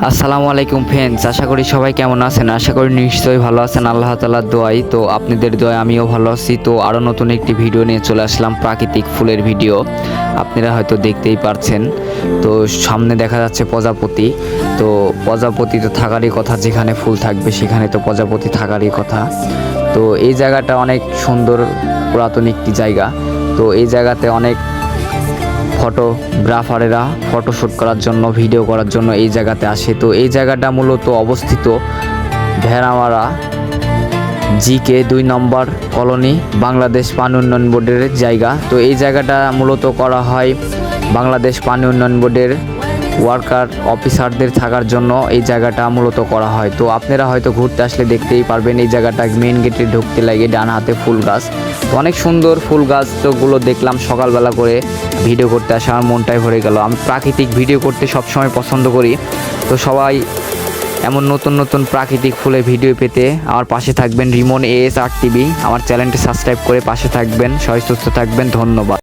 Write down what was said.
আসসালামু আলাইকুম ফ্রেন্ডস, আশা করি সবাই কেমন আছেন। আশা করি নিশ্চয়ই ভালো আছেন আল্লাহ তাআলার দোয়ায়। তো আপনাদের দোয়ায় আমিও ভালো আছি। তো আরও নতুন একটি ভিডিও নিয়ে চলে আসলাম, প্রাকৃতিক ফুলের ভিডিও। আপনারা হয়তো দেখতেই পারছেন। তো সামনে দেখা যাচ্ছে প্রজাপতি। তো প্রজাপতি তো থাকারই কথা, যেখানে ফুল থাকবে সেখানে তো প্রজাপতি থাকারই কথা। তো এই জায়গাটা অনেক সুন্দর, পুরাতন একটি জায়গা। তো এই জায়গাতে অনেক ফটোগ্রাফারেরা ফটোশ্যুট করার জন্য, ভিডিও করার জন্য এই জায়গাতে আসে। তো এই জায়গাটা মূলত অবস্থিত ভেড়ামারা জিকে 2 নম্বর কলোনি, বাংলাদেশ পানি উন্নয়ন বোর্ডের জায়গা। তো এই জায়গাটা মূলত করা হয় বাংলাদেশ পানি উন্নয়ন বোর্ডের ওয়ার্কার অফিসারদের থাকার জন্য এই জায়গাটা মূলত করা হয়। তো আপনারা হয়তো ঘুরতে আসলে দেখতেই পারবেন এই জায়গাটা মেন গেটে ঢুকতে লাগে ডান হাতে ফুল গাছ। তো অনেক সুন্দর ফুল গাছগুলো দেখলাম সকালবেলা করে ভিডিও করতে আসে, আমার মনটাই ভরে গেল। আমি প্রাকৃতিক ভিডিও করতে সবসময় পছন্দ করি। তো সবাই এমন নতুন নতুন প্রাকৃতিক ফুলের ভিডিও পেতে আমার পাশে থাকবেন। রিমন ASR TV আমার চ্যানেলটি সাবস্ক্রাইব করে পাশে থাকবেন। সবাই সুস্থ থাকবেন, ধন্যবাদ।